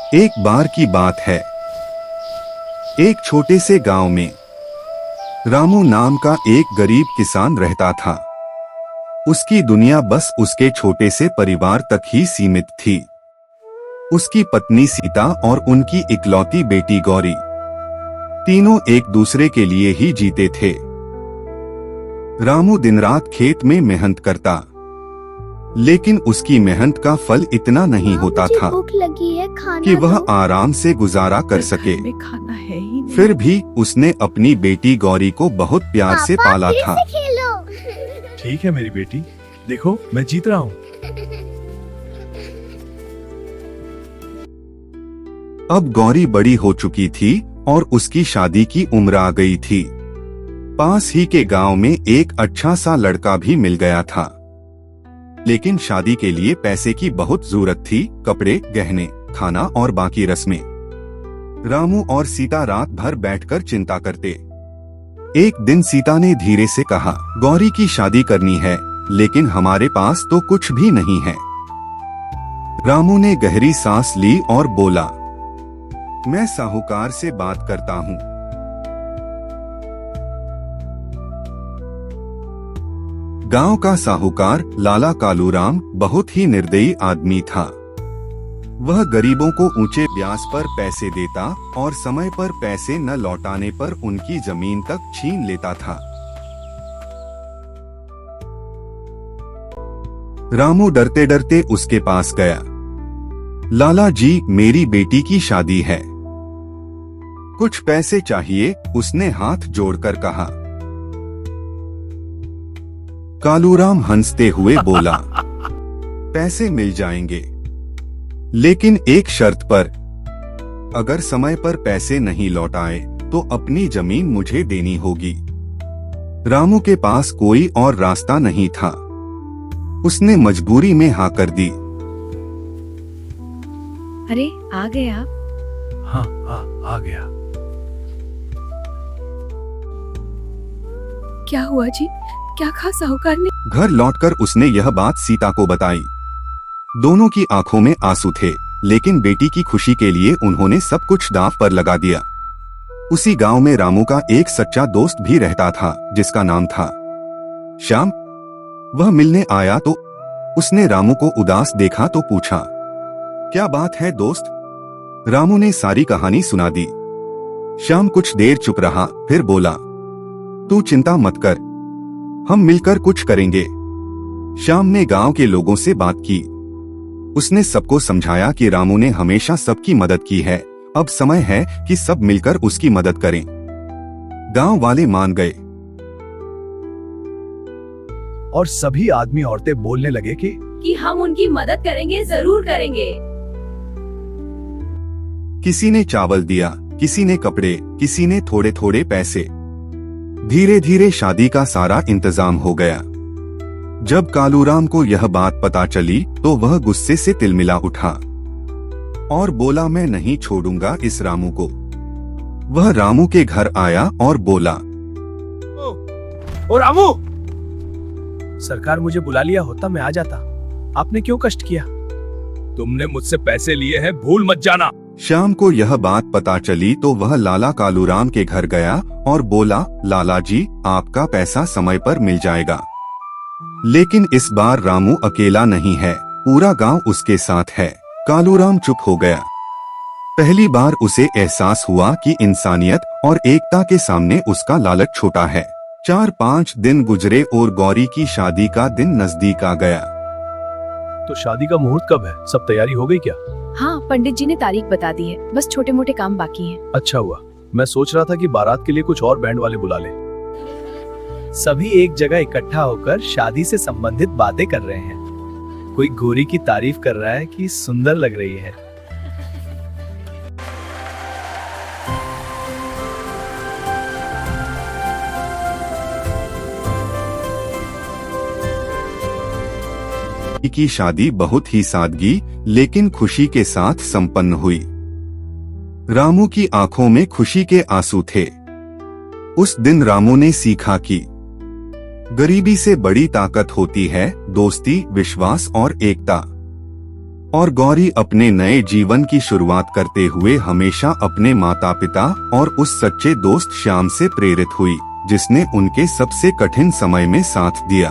एक बार की बात है, एक छोटे से गांव में रामू नाम का एक गरीब किसान रहता था। उसकी दुनिया बस उसके छोटे से परिवार तक ही सीमित थी। उसकी पत्नी सीता और उनकी इकलौती बेटी गौरी, तीनों एक दूसरे के लिए ही जीते थे। रामू दिन रात खेत में मेहनत करता, लेकिन उसकी मेहनत का फल इतना नहीं होता था भूख लगी है, खाना कि वह दो। आराम से गुजारा कर सके। खाना है ही नहीं। फिर भी उसने अपनी बेटी गौरी को बहुत प्यार से पापा, पाला फिर था। से खेलो। ठीक है मेरी बेटी, देखो मैं जीत रहा हूँ। अब गौरी बड़ी हो चुकी थी और उसकी शादी की उम्र आ गई थी। पास ही के गांव में एक अच्छा सा लड़का भी मिल गया था, लेकिन शादी के लिए पैसे की बहुत जरूरत थी। कपड़े, गहने, खाना और बाकी रस्में। रामू और सीता रात भर बैठकर चिंता करते। एक दिन सीता ने धीरे से कहा, गौरी की शादी करनी है, लेकिन हमारे पास तो कुछ भी नहीं है। रामू ने गहरी सांस ली और बोला, मैं साहूकार से बात करता हूँ। गांव का साहूकार लाला कालूराम बहुत ही निर्दयी आदमी था। वह गरीबों को ऊंचे ब्याज पर पैसे देता और समय पर पैसे न लौटाने पर उनकी जमीन तक छीन लेता था। रामू डरते डरते उसके पास गया। लाला जी, मेरी बेटी की शादी है, कुछ पैसे चाहिए, उसने हाथ जोड़कर कहा। कालूराम हंसते हुए बोला, पैसे मिल जाएंगे, लेकिन एक शर्त पर। अगर समय पर पैसे नहीं लौटाए तो अपनी जमीन मुझे देनी होगी। रामू के पास कोई और रास्ता नहीं था। उसने मजबूरी में हाँ कर दी। अरे आ गए आप? हाँ आ गया। क्या हुआ जी? क्या कहा साहूकार ने? घर लौटकर उसने यह बात सीता को बताई। दोनों की आंखों में आंसू थे, लेकिन बेटी की खुशी के लिए उन्होंने सब कुछ दांव पर लगा दिया। उसी गांव में रामू का एक सच्चा दोस्त भी रहता था, जिसका नाम था श्याम। वह मिलने आया तो उसने रामू को उदास देखा तो पूछा, क्या बात है दोस्त? रामू ने सारी कहानी सुना दी। श्याम कुछ देर चुप रहा, फिर बोला, तू चिंता मत कर, हम मिलकर कुछ करेंगे। श्याम ने गांव के लोगों से बात की। उसने सबको समझाया कि रामू ने हमेशा सबकी मदद की है, अब समय है कि सब मिलकर उसकी मदद करें। गांव वाले मान गए और सभी आदमी औरतें बोलने लगे कि हम उनकी मदद करेंगे, जरूर करेंगे। किसी ने चावल दिया, किसी ने कपड़े, किसी ने थोड़े थोड़े पैसे। धीरे धीरे शादी का सारा इंतजाम हो गया। जब कालूराम को यह बात पता चली तो वह गुस्से से तिलमिला उठा और बोला, मैं नहीं छोड़ूंगा इस रामू को। वह रामू के घर आया और बोला, ओ रामू, सरकार मुझे बुला लिया होता मैं आ जाता, आपने क्यों कष्ट किया? तुमने मुझसे पैसे लिए हैं, भूल मत जाना। श्याम को यह बात पता चली तो वह लाला कालूराम के घर गया और बोला, लाला जी, आपका पैसा समय पर मिल जाएगा। लेकिन इस बार रामू अकेला नहीं है, पूरा गांव उसके साथ है। कालूराम चुप हो गया। पहली बार उसे एहसास हुआ कि इंसानियत और एकता के सामने उसका लालच छोटा है। 4-5 दिन गुजरे और गौरी की शादी का दिन नजदीक आ गया। तो शादी का मुहूर्त कब है? सब तैयारी हो गई क्या? हाँ, पंडित जी ने तारीख बता दी है, बस छोटे मोटे काम बाकी हैं। अच्छा हुआ, मैं सोच रहा था कि बारात के लिए कुछ और बैंड वाले बुला ले। सभी एक जगह इकट्ठा होकर शादी से संबंधित बातें कर रहे हैं। कोई गौरी की तारीफ कर रहा है कि सुंदर लग रही है। की शादी बहुत ही सादगी लेकिन खुशी के साथ संपन्न हुई। रामू की आंखों में खुशी के आंसू थे। उस दिन रामू ने सीखा कि गरीबी से बड़ी ताकत होती है दोस्ती, विश्वास और एकता। और गौरी अपने नए जीवन की शुरुआत करते हुए हमेशा अपने माता पिता और उस सच्चे दोस्त श्याम से प्रेरित हुई, जिसने उनके सबसे कठिन समय में साथ दिया।